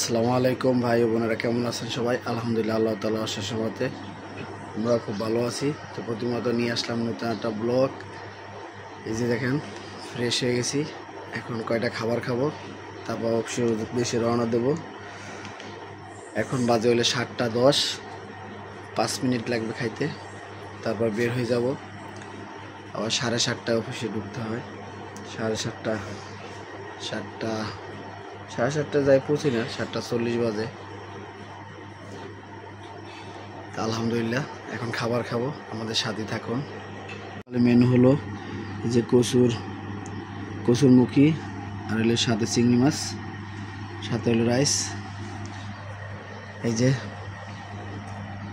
আসসালামু আলাইকুম ভাই বোনেরা, কেমন আছেন সবাই? আলহামদুলিল্লাহ, আল্লাহ তাআলা আশীর্বাদে সাথে আমরা খুব ভালো আছি। তো প্রতিমত নিয়ে আসলাম নতুন একটা ব্লগ। এই যে দেখেন, ফ্রেশ হয়ে গেছি, এখন কয়টা খাবার খাবো, তারপর অবশ্যই দেশে রওনা দেব। এখন বাজে হলে 7:10, 5 মিনিট লাগবে খাইতে, তারপর বের হয়ে যাব। আবার 7:30টায় অফিসে ঢুকতে হয়। 7:30 যাই পৌঁছি না, 7:40 বাজে। আলহামদুলিল্লাহ, এখন খাবার খাবো, আমাদের সাথে থাকুন। মেনু হলো যে কচুরমুখী, আর হলো সাথে চিংড়ি মাছ, সাথে হলো রাইস। এই যে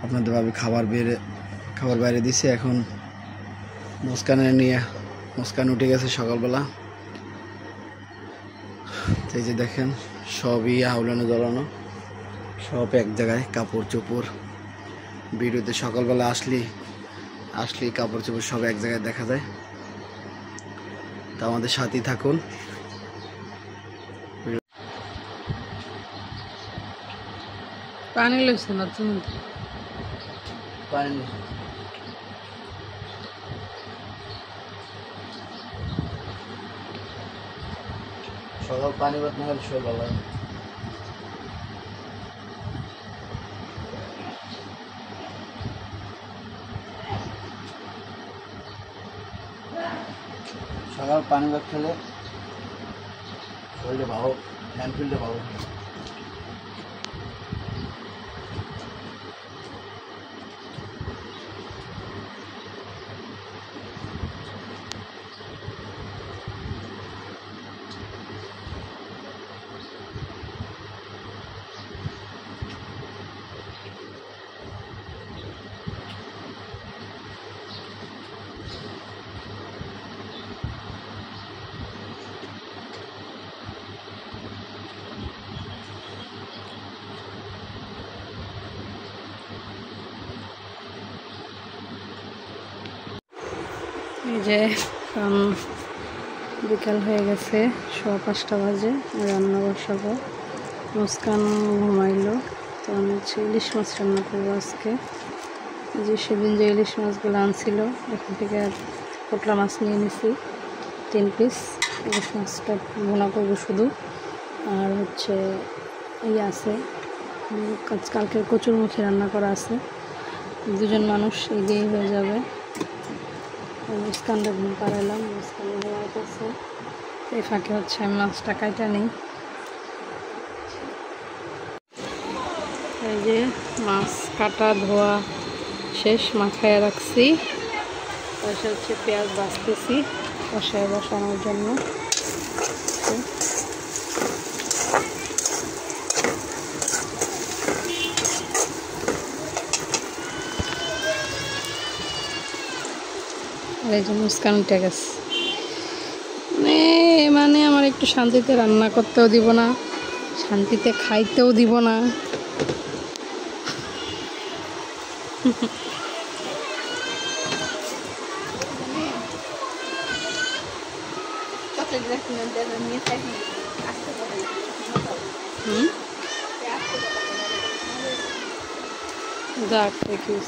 আপনাদের ভাবে খাবার বাইরে দিছে। এখন মুস্কান উঠে গেছে সকালবেলা। এই যে দেখেন, সবই আউলানো জ্বলানো, সব এক জায়গায়, কাপড় চোপড়। ভিডিওতে সকালবেলা আসলি কাপড় চোপড় সব এক জায়গায় দেখা যায়। তা আমাদের সাথেই থাকুন। পানি লইছে না তুমি? পানি সকাল পানি ভাত না হলে শরীর ভালো হয়। সকাল পানি ভাত খেলে শরীরে ভালো, ফ্যান ফিললে ভালো। এই যে বিকাল হয়ে গেছে, 5:15 বাজে, রান্না বসাবো। মুস্কান ঘুমাইলো, তো আমি হচ্ছে ইলিশ মাছ রান্না করবো আজকে। যে সেদিন যে ইলিশ মাছগুলো আনছিল, এখান থেকে পোটলা মাছ নিয়ে নিছি 3 পিস। ইলিশ মাছটা ভুনা করবো শুধু। আর হচ্ছে আছে কালকের কচুরমুখী রান্না করা আছে, 2জন মানুষ, এই দিয়েই হয়ে যাবে। মুস্কানটা ঘুম পাড়ালাম, মুস্কান ঘুমাইতেছে। এই ফাঁকে হচ্ছে আমি মাছটা কাটা নেই। এই যে মাছ কাটা ধোয়া শেষ, মাখায় রাখছি। পাশে হচ্ছে পেঁয়াজ বাছতেছি কষায় বসানোর জন্য। এই যে মুস্কান উঠে গেছে, মানে আমার একটু শান্তিতে রান্না করতেও দিব না, শান্তিতে খাইতেও দিব না। যাক, দেখিস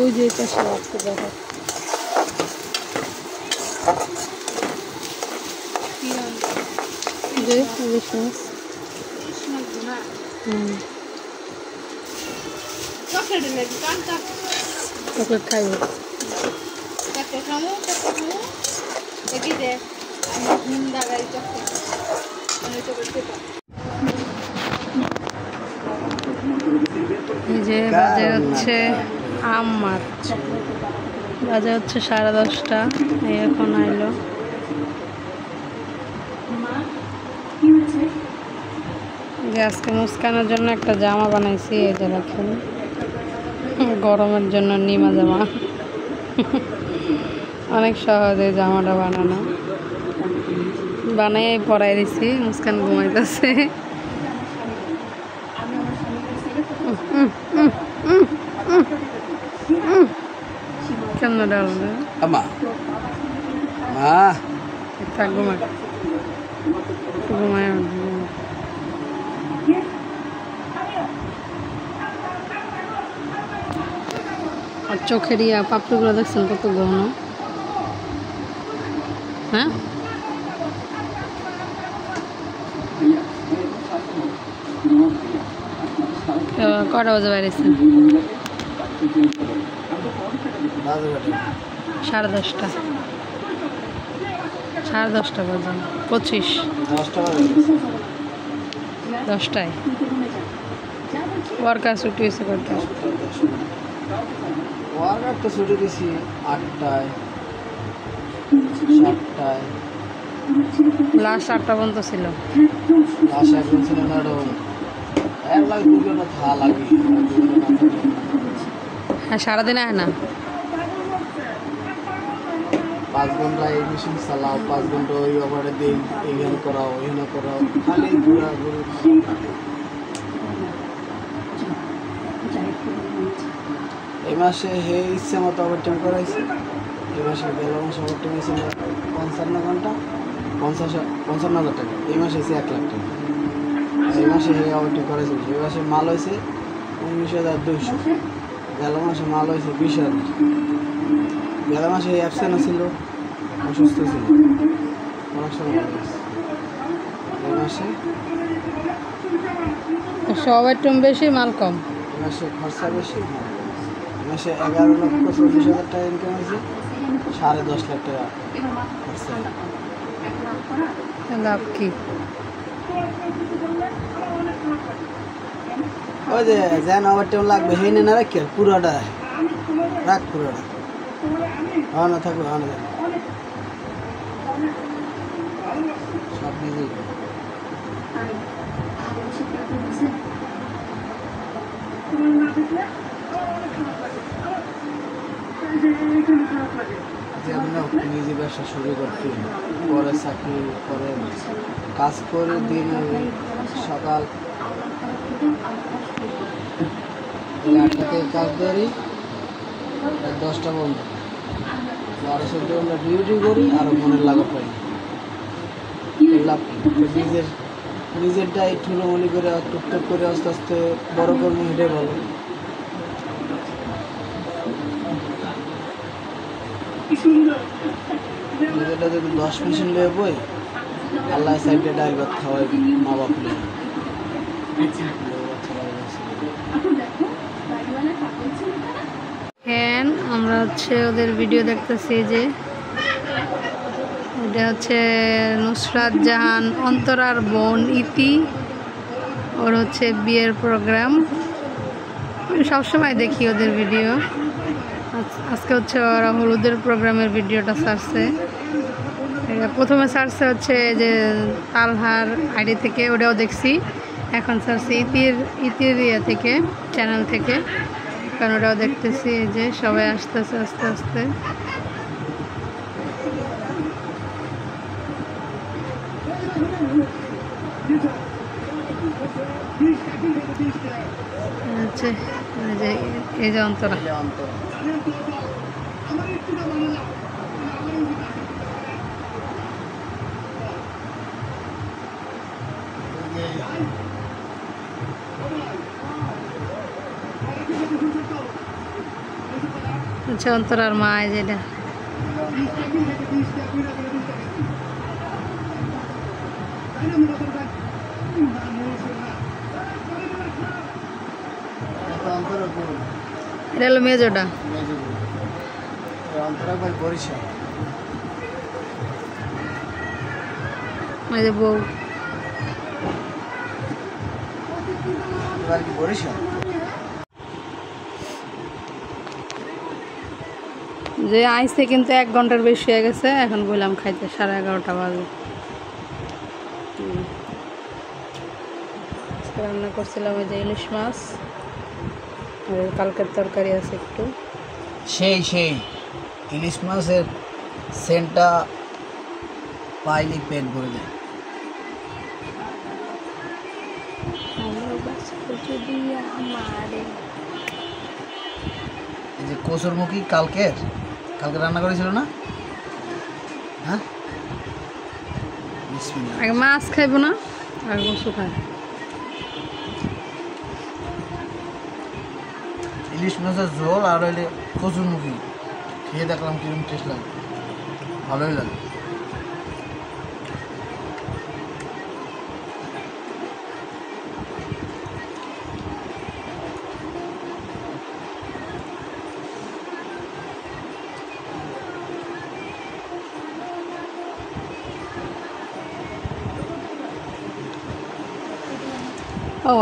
ওই যে পাশে রাখতে দেখা। যে ইলিশ মাছ, চকলেট খাইব। এই যে বাজে হচ্ছে আম মাছ, বাজে হচ্ছে 10:30। এই এখন আইলো। যে আজকে মুস্কানের জন্য একটা জামা বানাইছি, এই যে দেখেন, গরমের জন্য নিমা জামা। অনেক সহজে জামাটা বানানো, বানাই পরাই দিছি। মুস্কান ঘুমাইতেছে। কেমন ডালবে থাক, ঘুমায়। আর চোখের পাপড়িগুলো দেখছেন কত ঘন। হ্যাঁ কটা বাজে বাইরেছেন? 10:30 10:30 বাজে 25 10টায় ওয়ার্কার ছুটি হয়েছে কটা? ওয়ার্কার তো ছুটি দিছি 8টায় 7টায়, লাস্ট 8টা পর্যন্ত ছিল। লাস্ট এখন ছিল 9টা পর্যন্ত। এক লাখ 2 ঘন্টা থা লাগে। হ্যাঁ সারাদিন আয় না। 5 ঘন্টা এই মেশিন চালাও, 5 ঘন্টা ওই ওভারে দিন এইখানে করাও ওইখানে করাও, খালি ঘোরা ঘুরি। এই মাসে হে ইচ্ছে মতো ওভারটাইম করাইছে। এই মাসে গেল মাসে ওভারটাইম হয়েছিল 55 ঘন্টা 55,000 টাকা। এই মাসে হয়েছে 1 লাখ টাকা। এই মাসে হে ওভারটাইম করাইছে। এই মাসে মাল হয়েছে 19,200। গেল মাসে মাল হয়েছে 20,000। গেল মাসে অ্যাবসেন্ট ছিল, অসুস্থ ছিল, অনেক সময় মাল হয়েছে। এই মাসে সবার টুম বেশি মাল কম। এই মাসে খরচা বেশি, মাল কম। এই মাসে 11,40,000 টাকা ইনকাম হয়েছে, 10.5 লাখ টাকা খরচা। লাভ কি? ওই যে যেন ওভারটাইম লাগবে হে না রাখি পুরোটা রাখ, পুরোটা না থাকবে না সব নিজেই। নিজে ব্যবসা শুরু করতে, পরে চাকরি করে কাজ করে দিন সকাল 8টা থেকে কাজ করি 10টা পর্যন্ত, 12-14 ঘন্টা ডিউটি করি, আরও মনের লাগাত পাই। লাভ নিজেরটা একটু ঠুলোমুলি করে টুকটুক করে আস্তে আস্তে বড় করবো, এটাই ভালো। নিজেরটা যদি 10 মেশিন লিয়ে বই, আল্লাহ সাইডে ড্রাইভার খাওয়াই মা বাপ নিয়ে। হ্যাঁ আমরা হচ্ছে ওদের ভিডিও দেখতেছি, যে এটা হচ্ছে নুসরাত জাহান অন্তরার বোন ইতি, ওর হচ্ছে বিয়ের প্রোগ্রাম। আমি সবসময় দেখি ওদের ভিডিও। আজকে হচ্ছে ওরা হলুদের প্রোগ্রামের ভিডিওটা ছাড়ছে। প্রথমে ছাড়ছে হচ্ছে যে তালহার আইডি থেকে, ওটাও দেখছি। এখন ছাড়ছে ইতির ইয়ে থেকে, চ্যানেল থেকে, কারণ ওটাও দেখতেছি যে সবাই আসতেছে আস্তে আস্তে। হচ্ছে এই যে অন্তরা, আচ্ছা অন্তরার মা, যেটা এটা হলো মেজোটা, এই যে বউ। যে আইসে কিন্তু 1 ঘন্টার বেশি হয়ে গেছে, এখন বললাম খাইতে 11:30 বাজে। রান্না করছিলাম ওই যে ইলিশ মাছ, আর কালকের তরকারি আছে একটু। সেই ইলিশ মাছের সেন্টটা পাইলে পেট ভরে যায়। এই যে কচুরমুখী কালকে রান্না করেছিল না? হ্যাঁ, আগে মাছ খাইব না, আর কচু খায়। ইলিশ মাছের ঝোল আর হইলে কচুরমুখী খেয়ে দেখলাম কিরকম টেস্ট লাগে, ভালোই লাগে। ও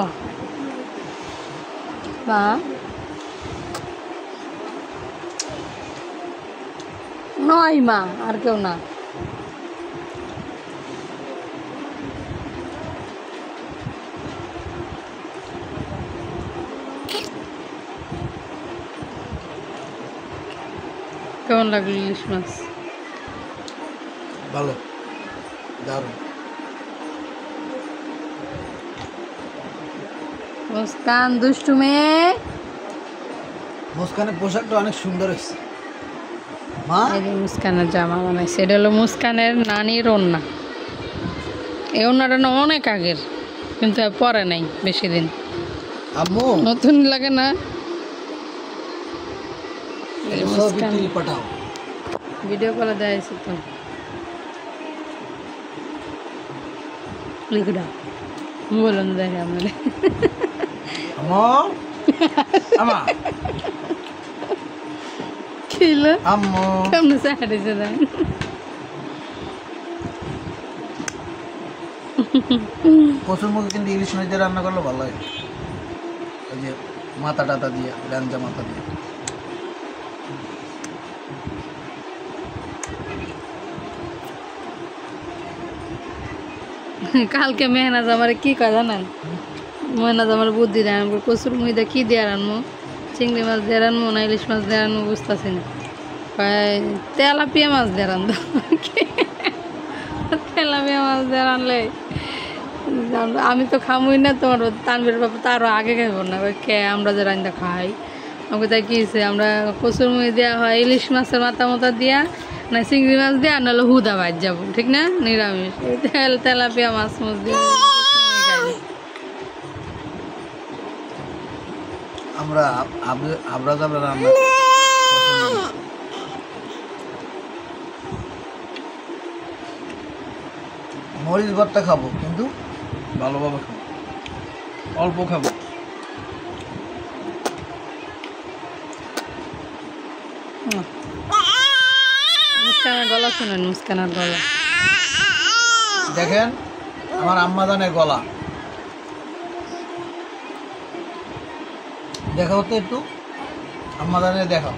মা নয় মা, আর কেউ না। কেমন লাগলো ইলিশ মাছ? ভালো, দারুণ। মুস্কান দুষ্টু মেয়ে। মুস্কানের পোশাকটা অনেক সুন্দর হয়েছে মা। এই যে মুস্কানের জামা বানাইছে, এটা হলো মুস্কানের নানির ওড়না। এই ওড়নাটা না অনেক আগের, কিন্তু আর পরে নাই বেশি দিন। আম্মু নতুন লাগে না? এই সব মুস্কান বিক্রি পাঠাও। ভিডিও কলে দেখাইছি তো। লিখুডা বলুন দেখে আমাদের আম্মু আমা খিলো আম্মু কেমন সাহায্য দেন। কচুরমুখী কিন্তু ইলিশ মাছ দিয়ে রান্না করলে ভালো লাগে, ওই যে মাথা টাতা দিয়ে, ল্যাঞ্জা মাথা দিয়ে। কালকে মেহনাজ আমার কি কয় জানেন? মেহনাজ আমার বুদ্ধি দেয়, আমি কচুর মুইদা কি দিয়ে রানবো, চিংড়ি মাছ দিয়ে রানবো না ইলিশ মাছ দিয়ে রানবো বুঝতেছি না। তেলাপিয়া মাছ দিয়ে রান্ধ, তেলাপিয়া মাছ দিয়ে রানলে আমি তো খামুই না, তোমার তানবির বাবা তো আরও আগে খাইব না। কে আমরা যে রান্না খাই, আমাকে তাই কী হয়েছে, আমরা কচুর মুই দেওয়া হয় ইলিশ মাছের মাথা মতা দিয়া, না চিংড়ি মাছ দিয়ে, আর নাহলে হুদা বাজ যাবো, ঠিক না? নিরামিষ তেলাপিয়া মাছ মাছ দিয়ে আমরা আবরা যাবরা রান্না মরিচ ভর্তা খাবো, কিন্তু ভালোভাবে খাবো, অল্প খাবো। মুস্কানের গলা শুনেন, মুস্কানের গলা দেখেন আমার আম্মাজানের গলা, দেখাও তো একটু আম্মাজানের, দেখাও।